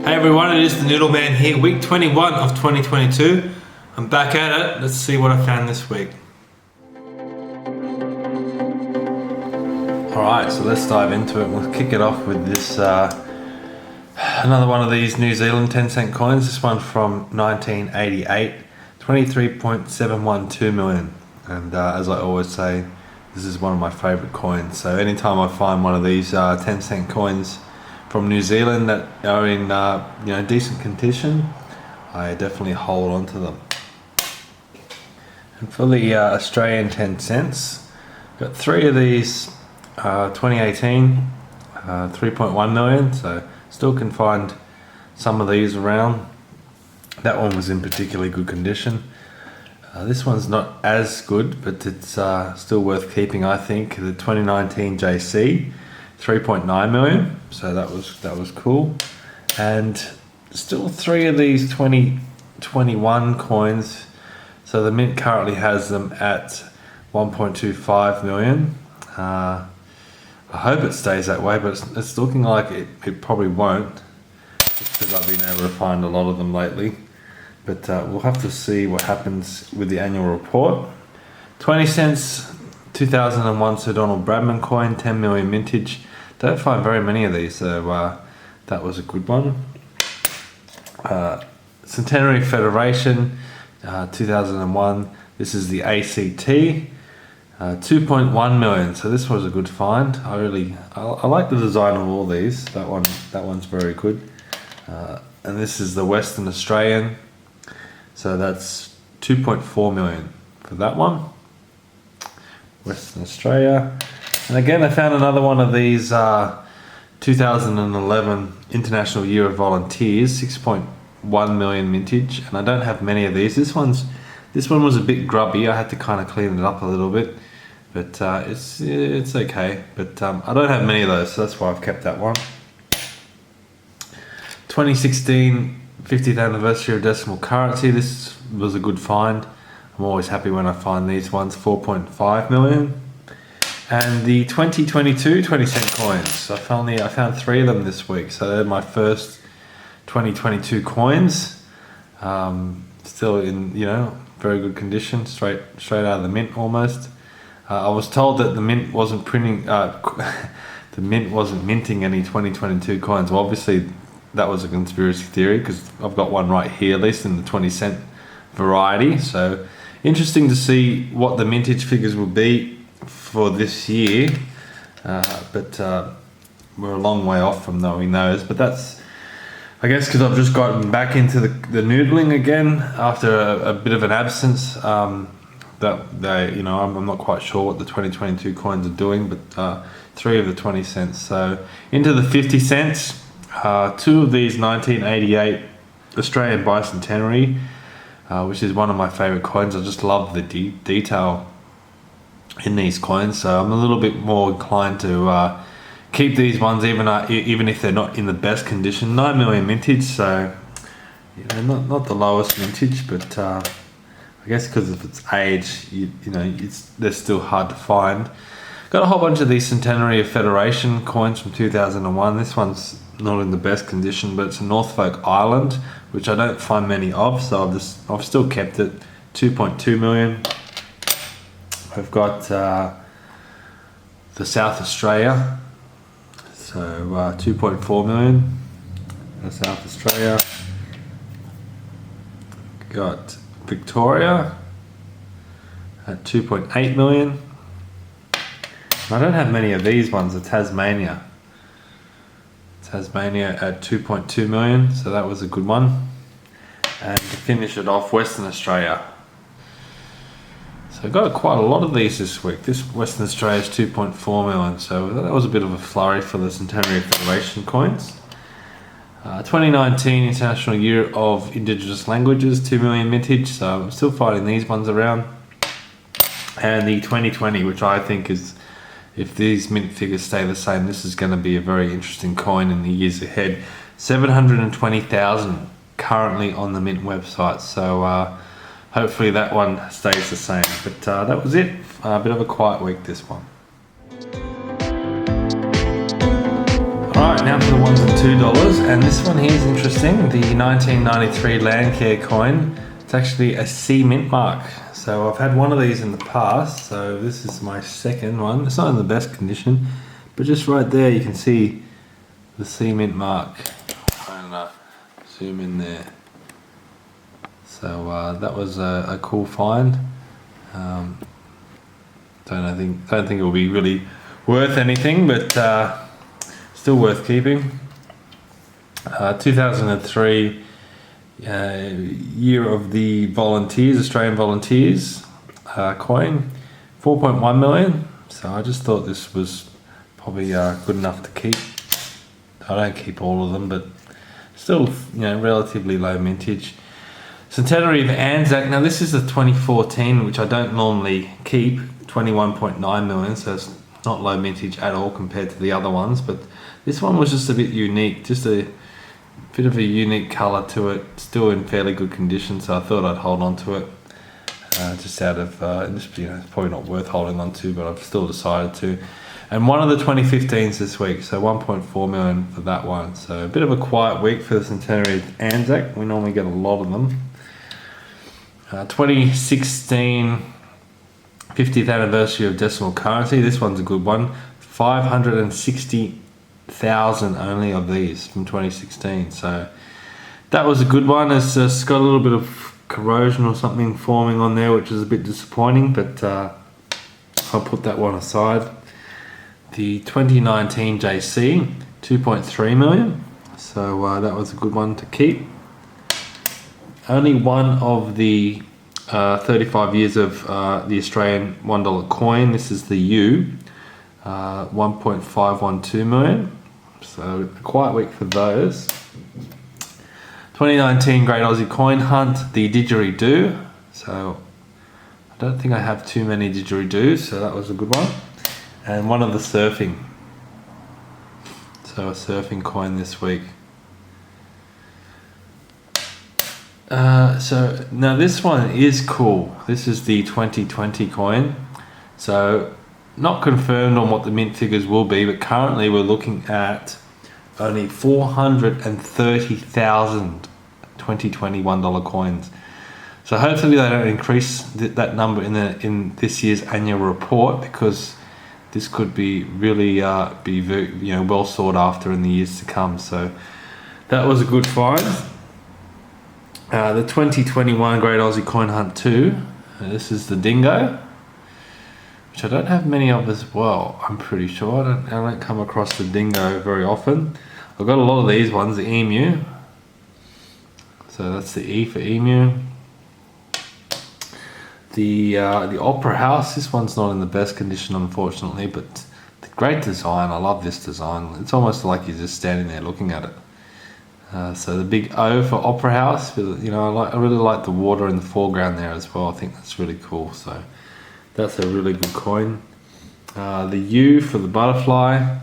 Hey everyone, it is the Noodle Man here, week 21 of 2022. I'm back at it. Let's see what I found this week. Alright, so let's dive into it. We'll kick it off with this, another one of these New Zealand 10-cent coins. This one from 1988, 23.712 million. And as I always say, this is one of my favourite coins. So anytime I find one of these 10-cent coins from New Zealand that are in decent condition, I definitely hold on to them. And for the Australian 10 cents, got three of these 2018, 3.1 million, so still can find some of these around. That one was in particularly good condition. This one's not as good, but it's still worth keeping, I think. The 2019 JC, 3.9 million, so that was cool. And still three of these 2021 coins. So the mint currently has them at 1.25 million. I hope it stays that way, but it's looking like it probably won't, just because I've been able to find a lot of them lately. But we'll have to see what happens with the annual report. 20 cents, 2001 Sir Donald Bradman coin, 10 million mintage. Don't find very many of these, so that was a good one. Centenary Federation, 2001. This is the ACT, 2.1 million. So this was a good find. I like the design of all these. That one's very good. And this is the Western Australian. So that's 2.4 million for that one. Western Australia. And again, I found another one of these 2011 International Year of Volunteers, 6.1 million mintage. And I don't have many of these. This one was a bit grubby. I had to kind of clean it up a little bit. But it's okay. But I don't have many of those, so that's why I've kept that one. 2016 50th anniversary of decimal currency. This was a good find. I'm always happy when I find these ones. 4.5 million. And the 2022 20-cent coins. I found three of them this week. So they're my first 2022 coins. Still in very good condition, straight out of the mint almost. I was told that the mint wasn't minting any 2022 coins. Well, obviously that was a conspiracy theory, because I've got one right here, at least in the 20-cent variety. So interesting to see what the mintage figures will be for this year. But we're a long way off from knowing those. But that's, I guess, because I've just gotten back into the noodling again after a bit of an absence. I'm not quite sure what the 2022 coins are doing, but three of the 20 cents. So into the 50 cents. Two of these 1988 Australian Bicentenary, which is one of my favourite coins. I just love the detail in these coins, so I'm a little bit more inclined to keep these ones even if they're not in the best condition. 9 million mintage, so not the lowest mintage, but I guess because of its age, they're still hard to find. Got a whole bunch of these Centenary of Federation coins from 2001. This one's not in the best condition, but it's a Norfolk Island, which I don't find many of, so I've still kept it. 2.2 million. I've got the South Australia, so 2.4 million. South Australia. Got Victoria at 2.8 million. I don't have many of these ones. The Tasmania at 2.2 million, so that was a good one. And to finish it off, Western Australia. So I got quite a lot of these this week. This Western Australia is 2.4 million, so that was a bit of a flurry for the Centenary Federation coins. 2019 International Year of Indigenous Languages, 2 million mintage, so I'm still finding these ones around. And the 2020, which I think is, if these mint figures stay the same, this is going to be a very interesting coin in the years ahead. 720,000 currently on the mint website, so hopefully that one stays the same. But that was it. A bit of a quiet week, this one. Alright, Now for the ones at $2, and this one here is interesting. The 1993 Landcare coin. It's actually a C mint mark. So I've had one of these in the past, so this is my second one. It's not in the best condition, but just right there you can see the C mint mark. I don't know, zoom in there. So that was a cool find. Don't think it will be really worth anything, but still worth keeping. 2003 year of the volunteers, Australian volunteers coin, 4.1 million. So I just thought this was probably good enough to keep. I don't keep all of them, but still, relatively low mintage. Centenary of Anzac. Now this is the 2014, which I don't normally keep. 21.9 million, so it's not low mintage at all compared to the other ones. But this one was just a bit unique, just a bit of a unique colour to it. Still in fairly good condition, so I thought I'd hold on to it. Just out of, it's probably not worth holding on to, but I've still decided to. And one of the 2015s this week, so 1.4 million for that one. So a bit of a quiet week for the Centenary of Anzac. We normally get a lot of them. 2016 50th anniversary of decimal currency. This one's a good one. 560,000 only of these from 2016. So that was a good one. It's just got a little bit of corrosion or something forming on there, which is a bit disappointing, but I'll put that one aside. The 2019 JC, 2.3 million. So that was a good one to keep. Only one of the 35 years of the Australian $1 coin. This is the U, 1.512 million. So a quiet week for those. 2019 Great Aussie Coin Hunt, the didgeridoo. So I don't think I have too many didgeridoos, so that was a good one. And one of the surfing. So a surfing coin this week. So now this one is cool. This is the 2020 coin. So not confirmed on what the mint figures will be, but currently we're looking at only 430,000 2020 $1 coins. So hopefully they don't increase that number in this year's annual report, because this could be really be very, well sought after in the years to come. So that was a good find. The 2021 Great Aussie Coin Hunt 2. This is the dingo, which I don't have many of as well. I'm pretty sure I don't come across the dingo very often. I've got a lot of these ones. The emu. So that's the E for emu. The Opera House. This one's not in the best condition, unfortunately, but the great design. I love this design. It's almost like you're just standing there looking at it. So the big O for Opera House. I really like the water in the foreground there as well. I think that's really cool. So that's a really good coin. The U for the butterfly.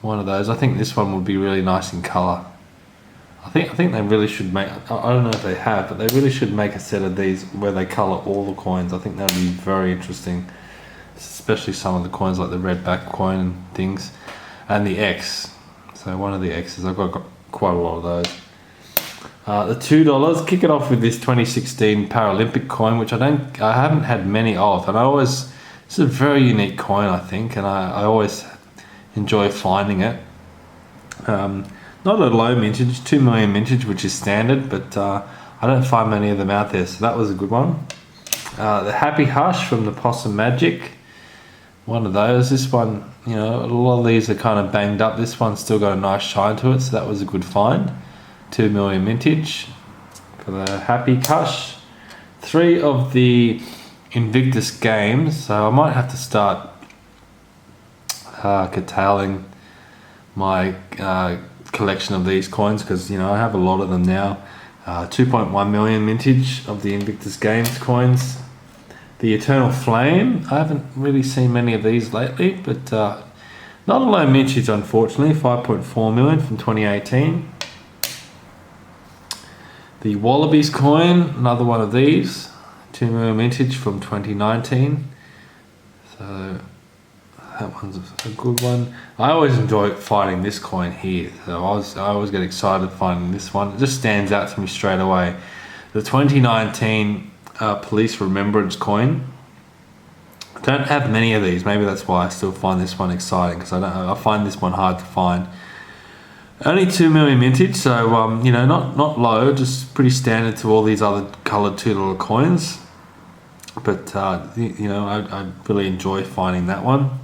One of those. I think this one would be really nice in colour. I think they really should make. I don't know if they have, but they really should make a set of these where they colour all the coins. I think that would be very interesting, especially some of the coins like the red back coin and things, and the X. So one of the X's. I've got quite a lot of those. The $2. Kick it off with this 2016 Paralympic coin, which I haven't had many of, and it's a very unique coin, I think, and I always enjoy finding it. Not a low mintage, 2 million mintage, which is standard, but I don't find many of them out there, so that was a good one. The Happy Hush from the Possum Magic. One of those. This one, a lot of these are kind of banged up. This one's still got a nice shine to it, so that was a good find. 2 million mintage for the Happy Hush. 3 of the Invictus Games, so I might have to start curtailing my collection of these coins, because I have a lot of them now. 2.1 million mintage of the Invictus Games coins. The Eternal Flame. I haven't really seen many of these lately, but not a low mintage, unfortunately. 5.4 million from 2018. The Wallabies coin, another one of these. 2 million mintage from 2019. So that one's a good one. I always enjoy finding this coin here. So I always get excited finding this one. It just stands out to me straight away. The 2019 Police Remembrance coin. I don't have many of these. Maybe that's why I still find this one exciting, because I find this one hard to find. Only 2 million mintage, so you know, not low, just pretty standard to all these other coloured $2 coins. But you know, I really enjoy finding that one.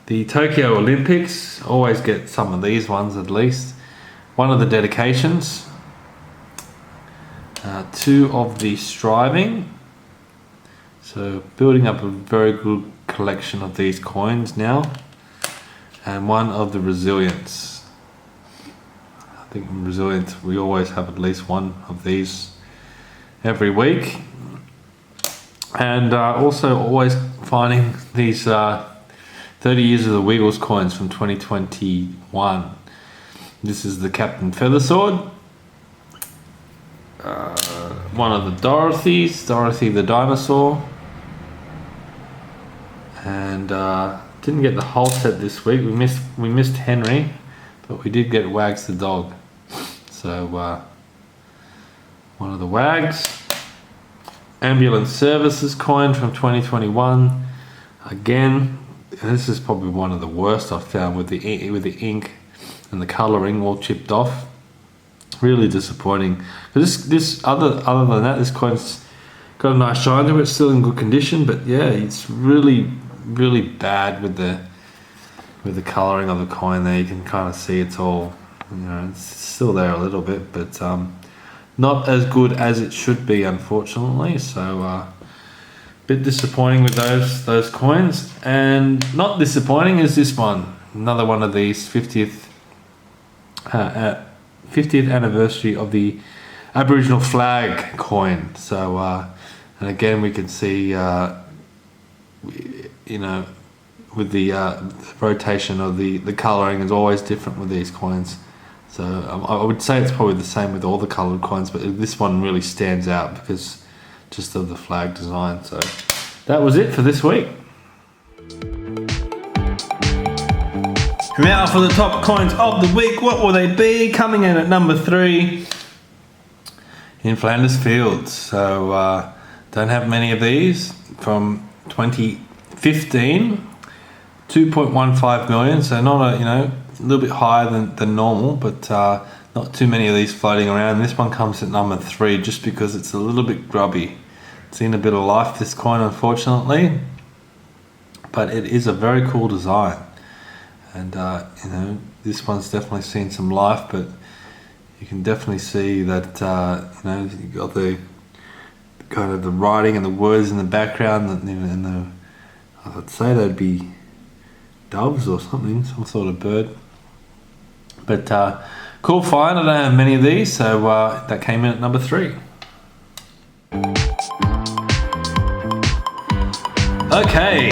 The Tokyo Olympics, always get some of these ones at least. One of the dedications. 2 of the striving. So building up a very good collection of these coins now. And 1 of the resilience. I think in resilience we always have at least 1 of these every week. And also always finding these 30 years of the Wiggles coins from 2021. This is the Captain Feathersword. 1 of the Dorothys, Dorothy the dinosaur. And didn't get the whole set this week. We missed Henry, but we did get Wags the dog. So 1 of the Wags. Ambulance Services coin from 2021. Again, this is probably one of the worst I've found with the ink and the colouring all chipped off. Really disappointing. This other than that, this coin's got a nice shine to it. It's still in good condition, but yeah, it's really bad with the colouring of the coin. There, you can kind of see it's all, you know, it's still there a little bit, but not as good as it should be, unfortunately. So a bit disappointing with those coins. And not disappointing is this one, another one of these 50th anniversary of the Aboriginal flag coin. So and again, we can see you know, with the rotation of the colouring is always different with these coins. So I would say it's probably the same with all the coloured coins, but this one really stands out because just of the flag design. So that was it for this week. Now for the top coins of the week, what will they be? Coming in at number 3, in Flanders Fields. So don't have many of these. From 2015, 2.15 million. So not a, you know, a little bit higher than normal, but not too many of these floating around. This one comes at number 3 just because it's a little bit grubby. It's seen a bit of life, this coin, unfortunately, but it is a very cool design. And you know, this one's definitely seen some life, but you can definitely see that you know, you've got the kind of the writing and the words in the background, and the I'd say they'd be doves or something, some sort of bird. But cool find. I don't have many of these, so that came in at number 3. Okay,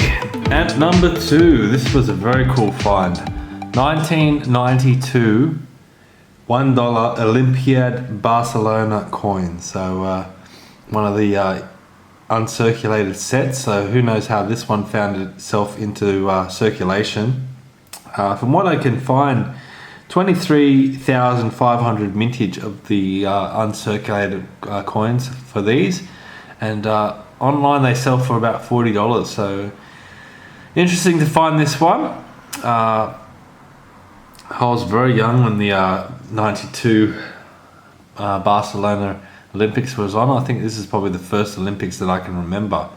at number 2, this was a very cool find. 1992 $1 Olympiad Barcelona coin. So one of the uncirculated sets. So who knows how this one found itself into circulation. From what I can find, 23,500 mintage of the uncirculated coins for these, and online they sell for about $40. So interesting to find this one. I was very young when the 92 Barcelona Olympics was on. I think this is probably the first Olympics that I can remember.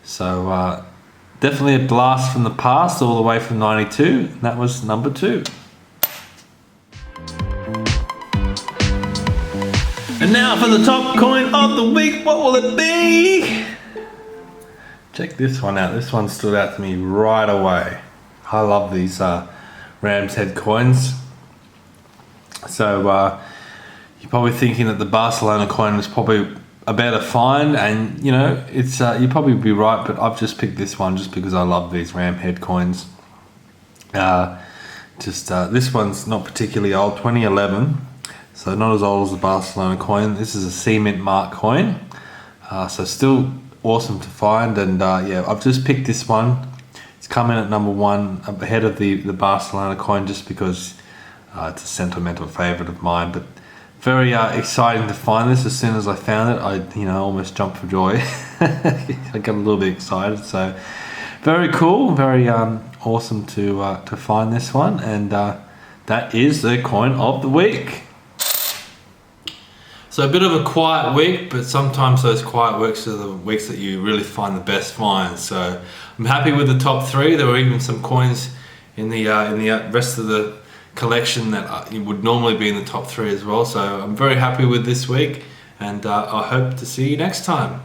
So definitely a blast from the past, all the way from 92. That was number 2. And now for the top coin of the week, what will it be? Check this one out. This one stood out to me right away. I love these Ram's Head coins. So you're probably thinking that the Barcelona coin was probably a better find, and you know, it's you'd probably be right, but I've just picked this one just because I love these Ram Head coins. This one's not particularly old, 2011. So not as old as the Barcelona coin. This is a cement mark coin. So still awesome to find, and yeah, I've just picked this one. It's come in at number 1 ahead of the Barcelona coin, just because it's a sentimental favourite of mine. But very exciting to find this. As soon as I found it, I almost jumped for joy. I got a little bit excited. So very cool, very awesome to find this one, and that is the coin of the week. So a bit of a quiet week, but sometimes those quiet weeks are the weeks that you really find the best finds. So I'm happy with the top 3. There were even some coins in the rest of the collection that would normally be in the top 3 as well. So I'm very happy with this week, and I hope to see you next time.